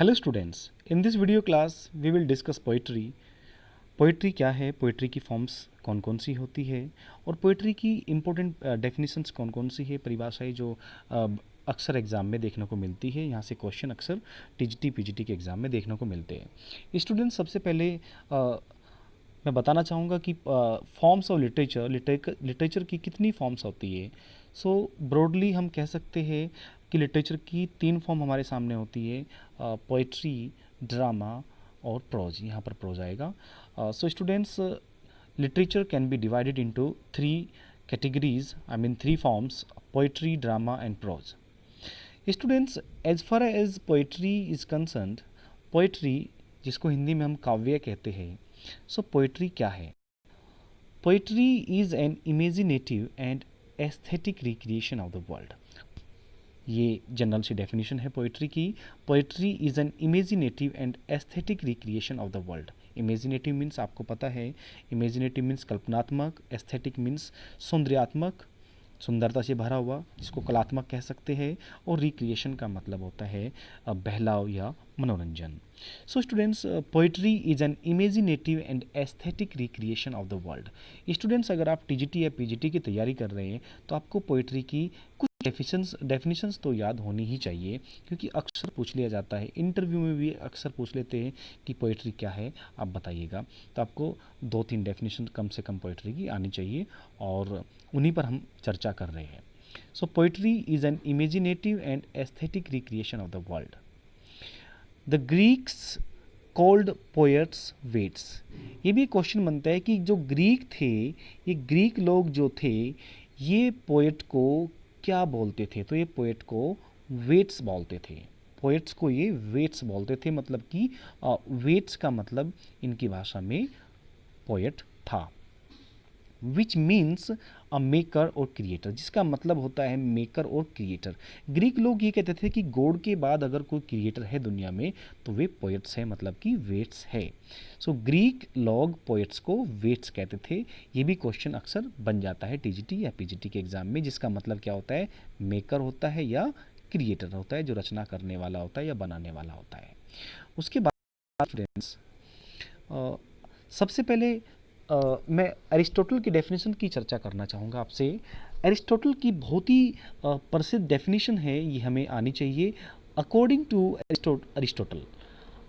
Hello students, in this video class we will discuss poetry. Poetry क्या है, poetry की forms कौन कौन सी होती है और पोइट्री की इम्पोर्टेंट डेफिनेशंस कौन कौन सी है, परिभाषाएं जो अक्सर एग्ज़ाम में देखने को मिलती है। यहाँ से क्वेश्चन अक्सर टीजीटी पीजीटी के एग्ज़ाम में देखने को मिलते हैं। स्टूडेंट्स, सबसे पहले मैं बताना चाहूँगा कि फॉर्म्स ऑफ लिटरेचर की कितनी फॉर्म्स होती है। सो ब्रॉडली हम कह सकते हैं कि लिटरेचर की तीन फॉर्म हमारे सामने होती है, पोइट्री, ड्रामा और प्रोज। यहाँ पर प्रोज आएगा। So students, literature can be divided into three categories, I mean three forms: poetry, drama and prose. Students, as far as poetry is concerned, poetry जिसको हिंदी में हम काव्य कहते हैं, सो पोइट्री क्या है? Poetry is an imaginative and aesthetic recreation of the world. ये general सी definition है पोइट्री की। Poetry is an imaginative and aesthetic recreation of the world. Imaginative means आपको पता है, इमेजिनेटिव मीन्स कल्पनात्मक, एस्थेटिक मीन्स सौंदर्यात्मक, सुंदरता से भरा हुआ, जिसको कलात्मक कह सकते हैं, और रिक्रिएशन का मतलब होता है बहलाव या मनोरंजन। So students, poetry is an imaginative and aesthetic recreation of the world. Students, अगर आप टीजीटी या पीजीटी की तैयारी कर रहे हैं तो आपको पोइट्री की कुछ डेफिनेशंस तो याद होनी ही चाहिए, क्योंकि अक्सर पूछ लिया जाता है, इंटरव्यू में भी अक्सर पूछ लेते हैं कि पोइट्री क्या है, आप बताइएगा। तो आपको दो तीन डेफिनेशन कम से कम पोइट्री की आनी चाहिए और उन्हीं पर हम चर्चा कर रहे हैं। So poetry is an imaginative and aesthetic recreation of the world. The Greeks called poets vates. ये भी क्वेश्चन बनता है कि जो ग्रीक थे, ये ग्रीक लोग जो थे, ये पोएट को क्या बोलते थे? तो ये पोएट को वेट्स बोलते थे। पोएट्स को ये वेट्स बोलते थे, मतलब कि वेट्स का मतलब इनकी भाषा में पोएट था। विच मीन्स अ मेकर और क्रिएटर, जिसका मतलब होता है मेकर और क्रिएटर। ग्रीक लोग ये कहते थे कि गॉड के बाद अगर कोई क्रिएटर है दुनिया में तो वे पोएट्स हैं, मतलब कि वेट्स है। सो ग्रीक लोग पोएट्स को वेट्स कहते थे। ये भी क्वेश्चन अक्सर बन जाता है टीजीटी या पीजीटी के एग्जाम में, जिसका मतलब क्या होता है, मेकर होता है या क्रिएटर होता है, जो रचना करने वाला होता है या बनाने वाला होता है। उसके बाद फ्रेंड्स, सबसे पहले मैं अरिस्टोटल की डेफिनेशन की चर्चा करना चाहूँगा आपसे। अरिस्टोटल की बहुत ही प्रसिद्ध डेफिनेशन है, ये हमें आनी चाहिए। According to Aristotle,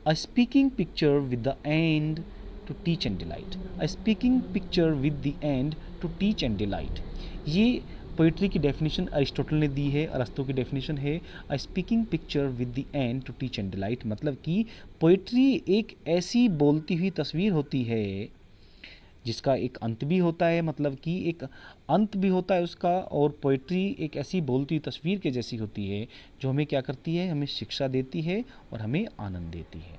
a speaking picture with the end to teach and delight. A speaking picture with the end to teach and delight, ये पोइट्री की डेफिनेशन अरिस्टोटल ने दी है। अरस्तु की डेफिनेशन है a speaking picture with the end to teach and delight, मतलब कि पोइट्री एक ऐसी बोलती हुई तस्वीर होती है जिसका एक अंत भी होता है, मतलब कि एक अंत भी होता है उसका। और पोइट्री एक ऐसी बोलती तस्वीर के जैसी होती है जो हमें क्या करती है, हमें शिक्षा देती है और हमें आनंद देती है।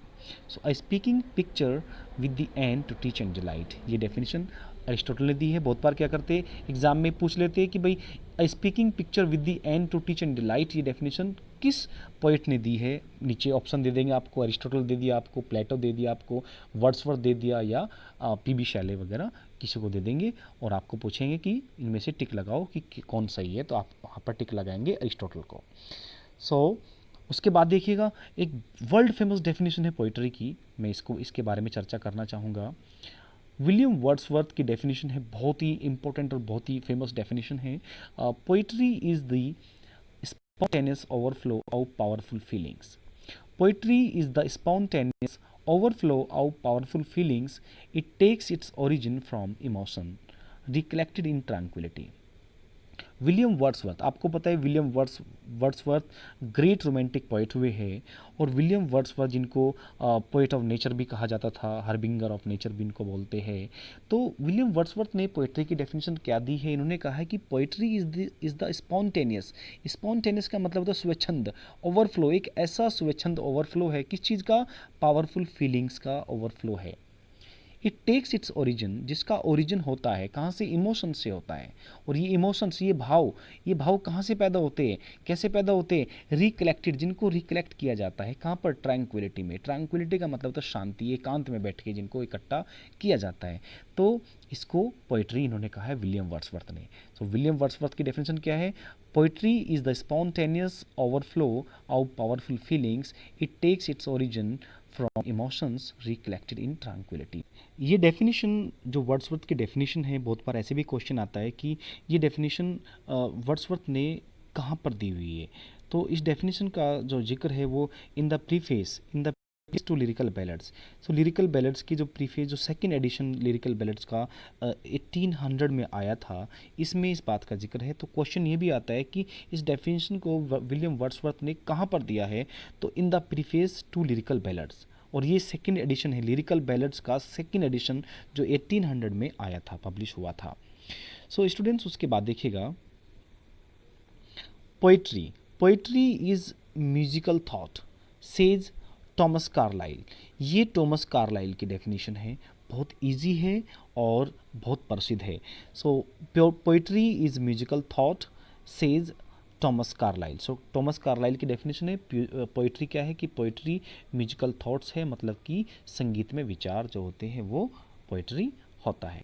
So a speaking picture with the end to teach and delight, ये डेफिनेशन अरिस्टोटल ने दी है। बहुत बार क्या करते हैं, एग्जाम में पूछ लेते हैं कि भाई a speaking picture with the end to teach and delight, ये डेफिनेशन किस पोइट ने दी है। नीचे ऑप्शन दे देंगे आपको, अरिस्टोटल दे दिया आपको, प्लेटो दे दिया आपको, वर्ड्सवर्थ दे दिया, या पीबी शैले वगैरह किसी को दे देंगे और आपको पूछेंगे कि इनमें से टिक लगाओ कि कौन सही है, तो आप वहाँ पर टिक लगाएंगे अरिस्टोटल को। सो उसके बाद देखिएगा, एक वर्ल्ड फेमस डेफिनेशन है पोइट्री की, मैं इसके बारे में चर्चा करना चाहूँगा। विलियम वर्ड्सवर्थ की डेफिनेशन है, बहुत ही इंपॉर्टेंट और बहुत ही फेमस डेफिनेशन है। Poetry is the spontaneous overflow of powerful feelings. Poetry is the spontaneous overflow of powerful feelings. It takes its origin from emotion, recollected in tranquility. William Wordsworth, आपको पता है William Wordsworth great romantic poet हुए हैं। और William Wordsworth जिनको poet of nature भी कहा जाता था, हार्बिंगर ऑफ नेचर भी इनको बोलते हैं। तो विलियम वर्ड्सवर्थ ने पोइट्री की डेफिनेशन क्या दी है, इन्होंने कहा है कि poetry is the spontaneous. Spontaneous का मतलब होता है स्वच्छंद, ओवरफ्लो, एक ऐसा स्वच्छंद ओवरफ्लो है किस चीज़ का, पावरफुल फीलिंग्स का ओवरफ्लो है। इट टेक्स इट्स ओरिजिन, जिसका ओरिजिन होता है कहाँ से, इमोशन से होता है। और ये इमोशंस, ये भाव कहाँ से पैदा होते हैं, कैसे पैदा होते हैं, रिकलेक्टेड, जिनको रिकलेक्ट किया जाता है कहाँ पर, ट्रैंक्विलिटी में। ट्रैंक्विलिटी का मतलब तो शांति, एकांत में बैठ के जिनको इकट्ठा किया जाता है। तो इसको पोइट्री इन्होंने कहा है विलियम वर्ड्सवर्थ ने। सो विलियम वर्ड्सवर्थ की डेफिनेशन क्या है, poetry is the spontaneous overflow of powerful feelings, it takes its origin from emotions recollected in tranquillity. ये डेफिनेशन जो वर्ड्सवर्थ की डेफिनेशन है, बहुत बार ऐसे भी क्वेश्चन आता है कि ये डेफिनेशन वर्ड्सवर्थ ने कहाँ पर दी हुई है। तो इस डेफिनेशन का जो जिक्र है वो in the preface to lyrical ballads. So lyrical ballads की जो प्रीफेस, जो सेकंड एडिशन लिरिकल बैलेड्स का 1800 में आया था, इसमें इस बात का जिक्र है। तो क्वेश्चन ये भी आता है कि इस डेफिनेशन को विलियम वर्ड्सवर्थ ने कहाँ पर दिया है, तो in the preface to lyrical ballads. और ये सेकंड एडिशन है लिरिकल बैलेड्स का, सेकंड एडिशन जो 1800 में आया था, पब्लिश हुआ था। सो स्टूडेंट्स, उसके बाद देखिएगा poetry is musical thought says Thomas Carlyle. ये टॉमस कार्लाइल की डेफिनेशन है, बहुत इजी है और बहुत प्रसिद्ध है। So poetry is musical thought says Thomas Carlyle. So Thomas Carlyle की डेफिनेशन है पोइट्री क्या है, कि पोइट्री म्यूजिकल थॉट्स है, मतलब कि संगीत में विचार जो होते हैं वो पोइट्री होता है।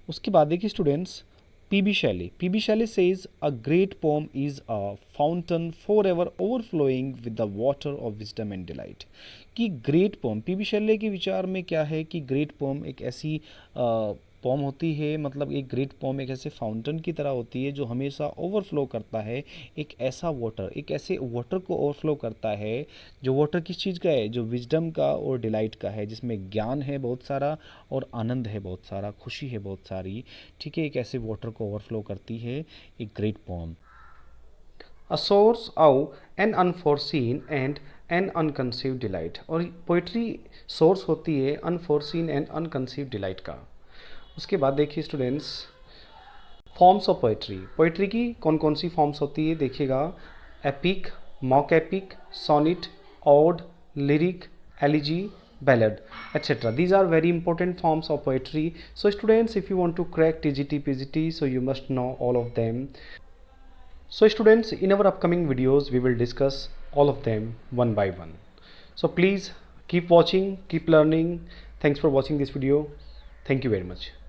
उसके बाद देखिए students, P B Shelley says a great poem is a fountain forever overflowing with the water of wisdom and delight. कि great poem, P B Shelley के विचार में क्या है कि ग्रेट पोम एक ऐसी पोम होती है, मतलब एक ग्रेट पोम एक ऐसे फाउंटेन की तरह होती है जो हमेशा ओवरफ्लो करता है, एक ऐसा वाटर, एक ऐसे वाटर को ओवरफ्लो करता है जो वाटर किस चीज़ का है, जो विजडम का और डिलाइट का है, जिसमें ज्ञान है बहुत सारा और आनंद है बहुत सारा, खुशी है बहुत सारी। ठीक है, एक ऐसे वाटर को ओवरफ्लो करती है एक great poem. A source of an unforeseen and an unconceived delight. और पोइट्री सोर्स होती है अनफोर्सीन एंड अनकंसीव्ड डिलाइट का। उसके बाद देखिए स्टूडेंट्स, फॉर्म्स ऑफ पोइट्री की कौन कौन सी फॉर्म्स होती है देखिएगा, epic, mock epic, sonnet, ode, lyric, elegy, ballad, etc. These are very important forms of poetry. So students, if you want to crack TGT PGT, so you must know all of them. So students, in our upcoming videos we will discuss all of them one by one. So please keep watching, keep learning. Thanks for watching this video. Thank you very much.